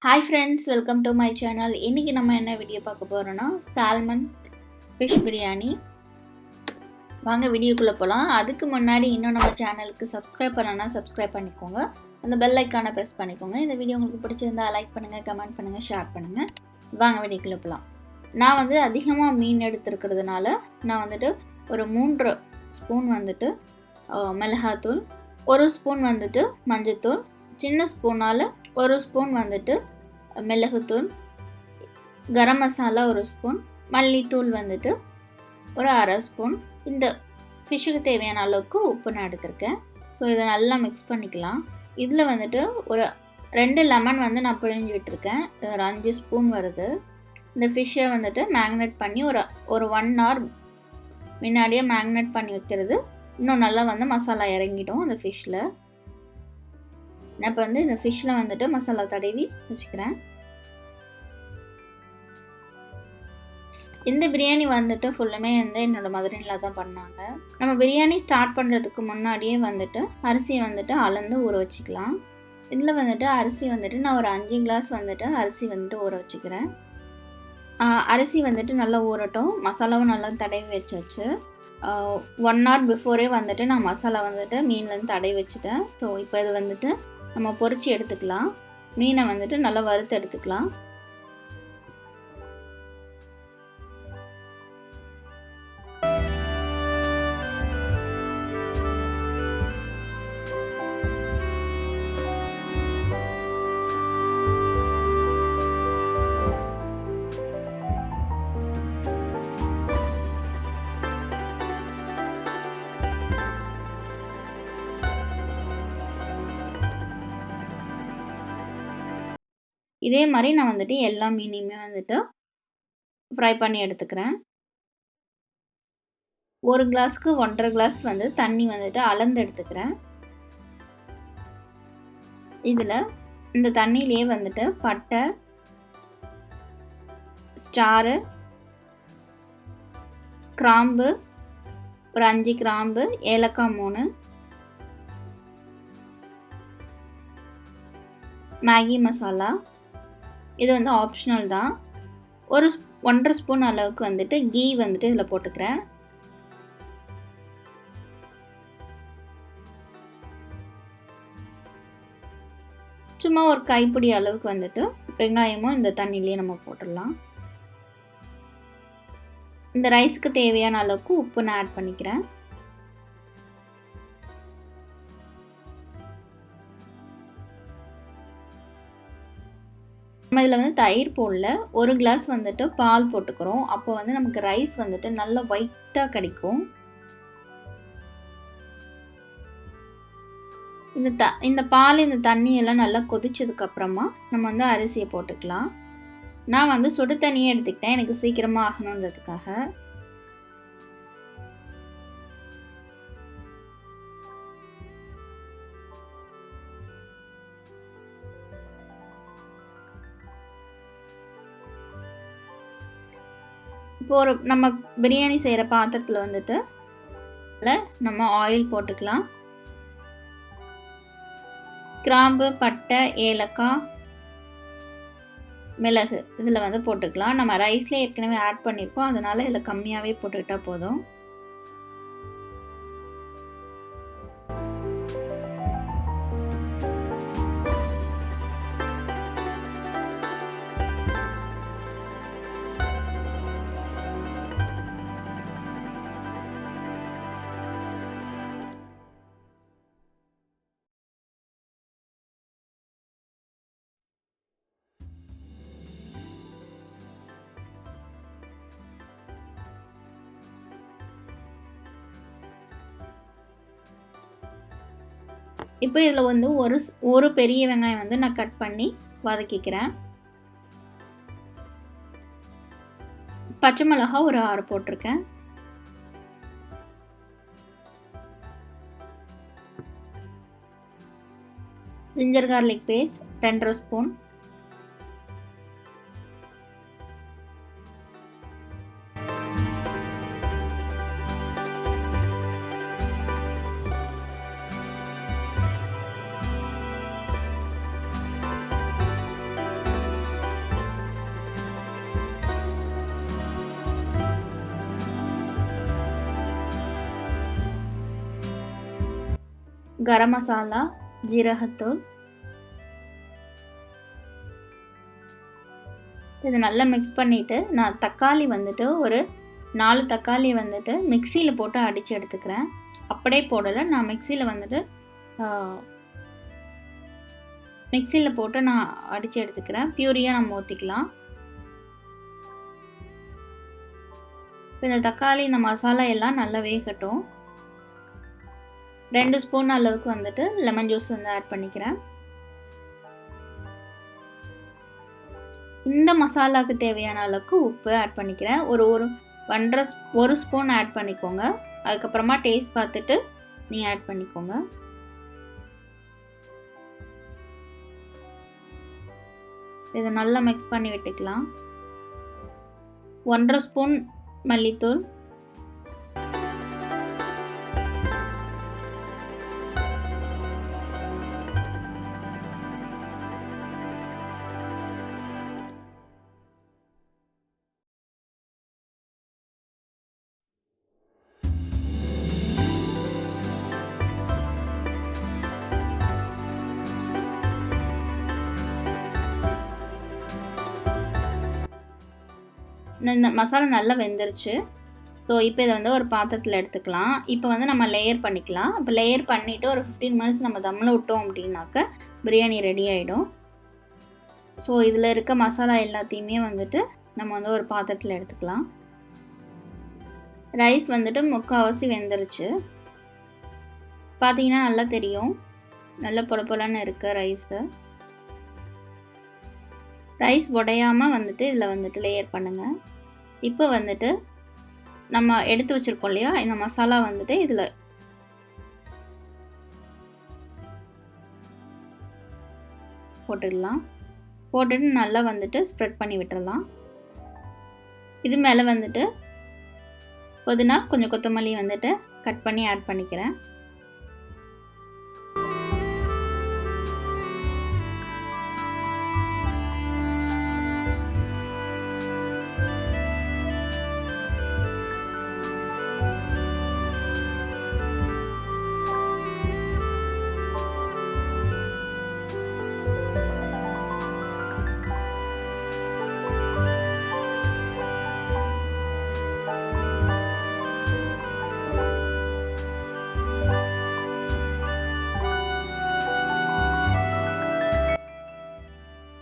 Hi friends, welcome to my channel. இன்னைக்கு நம்ம என்ன வீடியோ பார்க்க போறோம்னா Salmon Fish Biryani. வாங்க வீடியோக்குள்ள போலாம். அதுக்கு முன்னாடி இன்னும் நம்ம சேனலுக்கு subscribe பண்ணலனா subscribe பண்ணிக்கோங்க. அந்த பெல் ஐகானை press பண்ணிக்கோங்க. இந்த வீடியோ உங்களுக்கு பிடிச்சிருந்தா லைக் பண்ணுங்க, கமெண்ட் பண்ணுங்க, ஷேர் பண்ணுங்க. வாங்க வீடியோக்குள்ள போலாம். நான் வந்து அதிகமா மீன் எடுத்துக்கிறதுனால நான் வந்துட்டு ஒரு 3 ஸ்பூன் வந்துட்டு மிளகாய்த்தூள், 1 ஸ்பூன் வந்துட்டு மஞ்சள்தூள், சின்ன ஸ்பூனால 1 ஸ்பூன் வந்துட்டு மிளகுத்தூள், கரம் மசாலா 1 ஸ்பூன், மல்லித்தூள் வந்துட்டு ஒரு 1/2 ஸ்பூன். இந்த ஃபிஷ்ஷுக்கு தேவையான அளவுக்கு உப்பு நான் எடுத்திருக்கேன். ஸோ இதை நல்லா மிக்ஸ் பண்ணிக்கலாம். இதில் வந்துட்டு ஒரு 2 லெமன் வந்து நான் பிழிஞ்சு விட்டுருக்கேன். ஒரு 5 ஸ்பூன் வருது. இந்த ஃபிஷ்ஷை வந்துட்டு மேக்னேட் பண்ணி ஒரு 1 hour முன்னாடியே மேக்னேட் பண்ணி வைக்கிறது இன்னும் நல்லா வந்து மசாலா இறங்கிடும் அந்த ஃபிஷ்ஷில். நான் இப்போ வந்து இந்த ஃபிஷ்ஷில் வந்துட்டு மசாலா தடவி வச்சுக்கிறேன். இந்த பிரியாணி வந்துட்டு ஃபுல்லுமே வந்து என்னோடய மதர்-இன்-லா தான் பண்ணாங்க. நம்ம பிரியாணி ஸ்டார்ட் பண்ணுறதுக்கு முன்னாடியே வந்துட்டு அரிசியை வந்துட்டு அளந்து ஊற வச்சுக்கலாம். இதில் வந்துட்டு அரிசி வந்துட்டு நான் ஒரு 5 கிளாஸ் வந்துட்டு அரிசி வந்துட்டு ஊற வச்சுக்கிறேன். அரிசி வந்துட்டு நல்லா ஊறட்டும். மசாலாவும் நல்லா தடவி வச்சாச்சு. 1 hour பிஃபோரே வந்துட்டு நான் மசாலா வந்துட்டு மீன்லேருந்து தடவி வச்சுட்டேன். ஸோ இப்போ இது வந்துட்டு நம்ம பொரிச்சு எடுத்துக்கலாம். மீனை வந்துட்டு நல்லா வறுத்து எடுத்துக்கலாம். இதே மாதிரி நான் வந்துட்டு எல்லா மீனையுமே வந்துட்டு ஃப்ரை பண்ணி எடுத்துக்கிறேன். 1 கிளாஸ்க்கு 1.5 கிளாஸ் வந்து தண்ணி வந்துட்டு அளந்து எடுத்துக்கிறேன். இதில் இந்த தண்ணியிலே வந்துட்டு பட்டை, ஸ்டாரு, கிராம்பு ஒரு 5 கிராம்பு, ஏலக்காய் 3, மேகி மசாலா, இது வந்து ஆப்ஷனல் தான். 1.5 ஸ்பூன் அளவுக்கு வந்துட்டு கீ வந்துட்டு இதில் போட்டுக்கிறேன். சும்மா ஒரு கைப்பிடி அளவுக்கு வந்துட்டு வெங்காயமும் இந்த தண்ணியிலேயே நம்ம போட்டுடலாம். இந்த ரைஸ்க்கு தேவையான அளவுக்கு உப்பு நான் ஆட் பண்ணிக்கிறேன். நம்ம இதில் வந்து தயிர் போடல. 1 கிளாஸ் வந்துட்டு பால் போட்டுக்கிறோம். அப்போ வந்து நமக்கு ரைஸ் வந்துட்டு நல்லா ஒயிட்டாக கிடைக்கும். இந்த பால் இந்த தண்ணியெல்லாம் நல்லா கொதிச்சதுக்கப்புறமா நம்ம வந்து அரிசியை போட்டுக்கலாம். நான் வந்து சுடு தண்ணியே எடுத்துக்கிட்டேன், எனக்கு சீக்கிரமாக ஆகணுன்றதுக்காக. இப்போ நம்ம பிரியாணி செய்கிற பாத்திரத்தில் வந்துட்டு நம்ம ஆயில் போட்டுக்கலாம். கிராம்பு, பட்டை, ஏலக்காய், மிளகு இதில் வந்து போட்டுக்கலாம். நம்ம ரைஸ்லேயே ஏற்கனவே ஆட் பண்ணியிருக்கோம், அதனால் இதில் கம்மியாகவே போட்டுக்கிட்டால் போதும். இப்போ இதில் வந்து ஒரு பெரிய வெங்காயம் வந்து நான் கட் பண்ணி வதக்கிக்கிறேன். பச்சை மிளகாய் ஒரு 6 போட்டிருக்கேன். Ginger garlic paste 2.5 spoon. Garam masala, ஜீரகத்தூள். இது நல்லா மிக்ஸ் பண்ணிவிட்டு நான் தக்காளி வந்துட்டு ஒரு 4 தக்காளி வந்துட்டு மிக்சியில் போட்டு அடித்து எடுத்துக்கிறேன். அப்படியே போடலை, நான் மிக்சியில் வந்துட்டு மிக்சியில் போட்டு நான் அடித்து எடுத்துக்கிறேன். பியூரியாக நம்ம ஊற்றிக்கலாம். இந்த தக்காளி இந்த மசாலா எல்லாம் நல்லா வேகட்டும். 2 ஸ்பூன் அளவுக்கு வந்துட்டு லெமன் ஜூஸ் வந்து ஆட் பண்ணிக்கிறேன். இந்த மசாலாவுக்கு தேவையான அளவுக்கு உப்பு ஆட் பண்ணிக்கிறேன். ஒரு 1 ஸ்பூன் ஆட் பண்ணிக்கோங்க. அதுக்கப்புறமா டேஸ்ட் பார்த்துட்டு நீங்கள் ஆட் பண்ணிக்கோங்க. இதை நல்லா மிக்ஸ் பண்ணி விட்டுக்கலாம். 1/2 ஸ்பூன் மல்லித்தூள், இந்த மசாலா நல்லா வெந்துருச்சு. ஸோ இப்போ இதை வந்து ஒரு பாத்திரத்தில் எடுத்துக்கலாம். இப்போ வந்து நம்ம லேயர் பண்ணிக்கலாம். இப்போ லேயர் பண்ணிவிட்டு ஒரு 15 மினிட்ஸ் நம்ம தம்மில் விட்டோம் அப்படின்னாக்க பிரியாணி ரெடி ஆகிடும். ஸோ இதில் இருக்க மசாலா எல்லாத்தையுமே வந்துட்டு நம்ம வந்து ஒரு பாத்திரத்தில் எடுத்துக்கலாம். ரைஸ் வந்துட்டு முக்கால்வாசி வெந்துருச்சு. பார்த்தீங்கன்னா நல்லா தெரியும், நல்லா பொலன்னு இருக்க ரைஸு. ரைஸ் உடையாமல் வந்துட்டு இதில் வந்துட்டு லேயர் பண்ணுங்கள். இப்போ வந்துட்டு நம்ம எடுத்து வச்சுருக்கோம் இல்லையா, இந்த மசாலா வந்துட்டு இதில் போட்டுடலாம். போட்டுட்டு நல்லா வந்துட்டு ஸ்ப்ரெட் பண்ணி விட்டுடலாம். இது மேலே வந்துட்டு புதினா, கொஞ்சம் கொத்தமல்லி வந்துட்டு கட் பண்ணி ஆட் பண்ணிக்கிறேன்.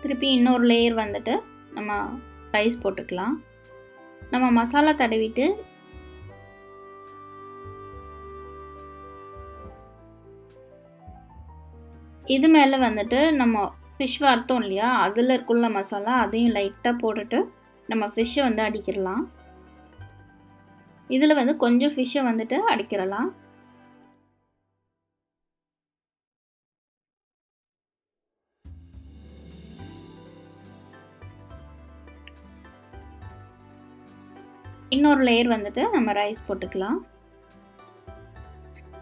திருப்பி இன்னொரு லேயர் வந்துட்டு நம்ம ரைஸ் போட்டுக்கலாம். நம்ம மசாலா தடவிட்டு இது மேலே வந்துட்டு நம்ம ஃபிஷ் வறுத்தோம் இல்லையா, அதில் இருக்குள்ள மசாலா அதையும் லைட்டாக போட்டுட்டு நம்ம ஃபிஷ்ஷை வந்து அடிக்கிடலாம். இதில் வந்து கொஞ்சம் ஃபிஷ்ஷை வந்துட்டு அடிக்கிடலாம். இன்னொரு லேயர் வந்துட்டு நம்ம ரைஸ் போட்டுக்கலாம்.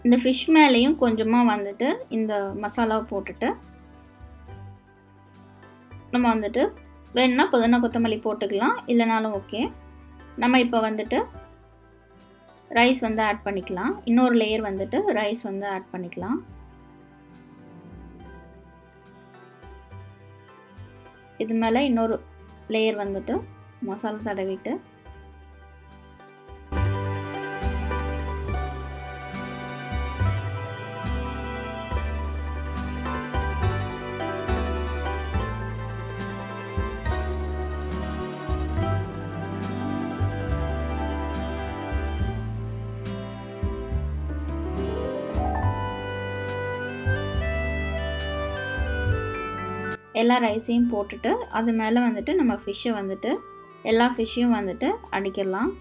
இந்த ஃபிஷ் மேலேயும் கொஞ்சமாக வந்துட்டு இந்த மசாலாவை போட்டுட்டு நம்ம வந்துட்டு வேணும்னா புதினா கொத்தமல்லி போட்டுக்கலாம், இல்லைனாலும் ஓகே. நம்ம இப்போ வந்துட்டு ரைஸ் வந்து ஆட் பண்ணிக்கலாம். இன்னொரு லேயர் வந்துட்டு ரைஸ் வந்து ஆட் பண்ணிக்கலாம். இது மேலே இன்னொரு லேயர் வந்துட்டு மசாலா தடவிட்டு எல்லா ரைஸையும் போட்டுட்டு அது மேலே வந்துட்டு நம்ம ஃபிஷ்ஷை வந்துட்டு எல்லா ஃபிஷ்ஷையும் வந்துட்டு அடிக்கிடலாம்.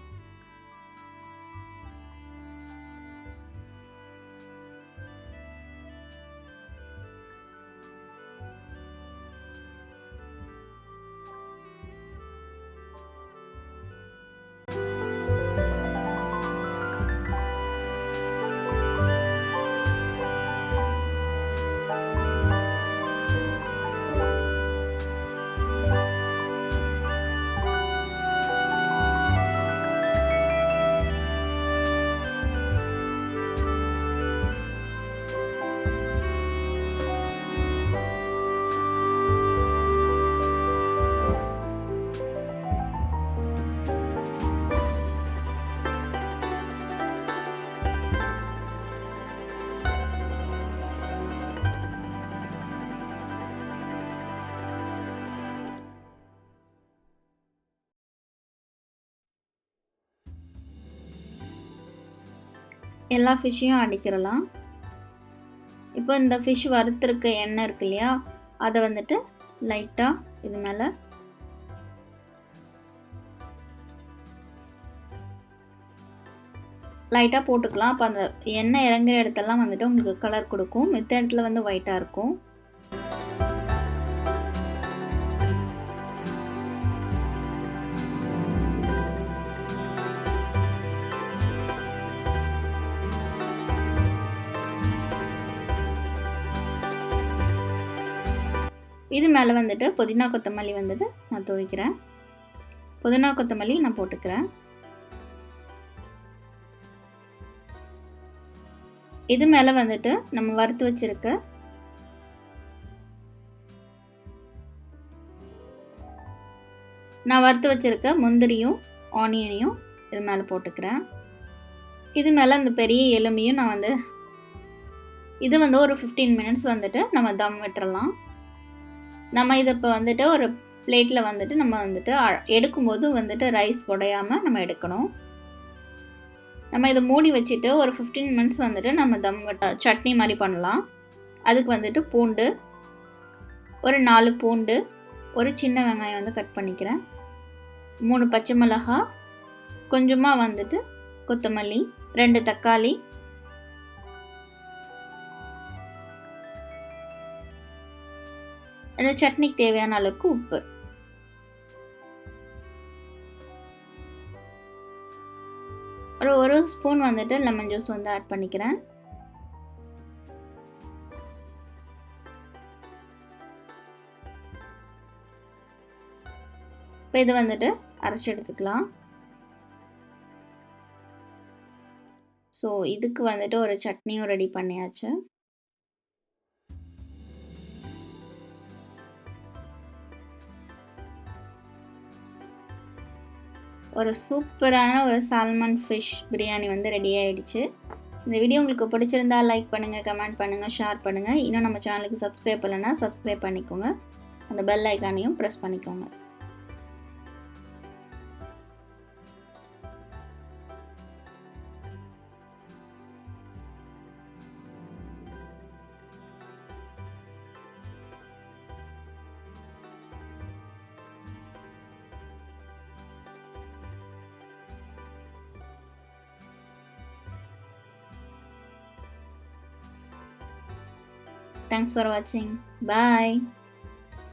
எல்லா ஃபிஷ்ஷையும் அடிக்கிறலாம். இப்போ இந்த ஃபிஷ் வறுத்துருக்க எண்ணெய் இருக்கு இல்லையா, அதை வந்துட்டு லைட்டாக இது மேலே லைட்டாக போட்டுக்கலாம். அப்போ அந்த எண்ணெய் இறங்குற இடத்தெல்லாம் வந்துட்டு உங்களுக்கு கலர் கொடுக்கும். மித்த இடத்துல வந்து ஒயிட்டாக இருக்கும். இது மேலே வந்துட்டு புதினா கொத்தமல்லி வந்துட்டு நான் துவைக்கிறேன். புதினா கொத்தமல்லி நான் போட்டுக்கிறேன். இது மேலே வந்துட்டு நம்ம வறுத்து வச்சிருக்க முந்திரியும் ஆனியனையும் இது மேலே போட்டுக்கிறேன். இது மேலே அந்த பெரிய எலும்பையும் நான் வந்து இது வந்து ஒரு 15 மினிட்ஸ் வந்துட்டு நம்ம தம் விட்டுறலாம். நம்ம இதை இப்போ வந்துட்டு ஒரு பிளேட்டில் வந்துட்டு நம்ம வந்துட்டு எடுக்கும்போது வந்துட்டு ரைஸ் உடையாமல் நம்ம எடுக்கணும். நம்ம இதை மூடி வச்சுட்டு ஒரு 15 மினிட்ஸ் வந்துட்டு நம்ம தம் சட்னி மாதிரி பண்ணலாம். அதுக்கு வந்துட்டு பூண்டு, ஒரு 4 பூண்டு, ஒரு சின்ன வெங்காயம் வந்து கட் பண்ணிக்கிறேன், 3 பச்சை மிளகாய், கொஞ்சமாக வந்துட்டு கொத்தமல்லி, 2 தக்காளி, இந்த சட்னிக்கு தேவையான அளவுக்கு உப்பு. ஒரு ஸ்பூன் வந்துட்டு லெமன் ஜூஸ் வந்து ஆட் பண்ணிக்கிறேன். இப்போ இது வந்துட்டு அரைச்சி எடுத்துக்கலாம். ஸோ இதுக்கு வந்துட்டு ஒரு சட்னியும் ரெடி பண்ணியாச்சு. ஒரு சூப்பரான ஒரு சால்மன் ஃபிஷ் பிரியாணி வந்து ரெடி ஆகிடுச்சு. இந்த வீடியோ உங்களுக்கு பிடிச்சிருந்தா லைக் பண்ணுங்கள், கமெண்ட் பண்ணுங்கள், ஷேர் பண்ணுங்கள். இன்னும் நம்ம சேனலுக்கு சப்ஸ்கிரைப் பண்ணலைன்னா சப்ஸ்கிரைப் பண்ணிக்கோங்க. அந்த பெல் ஐக்கானையும் ப்ரெஸ் பண்ணிக்கோங்க. Thanks for watching. Bye.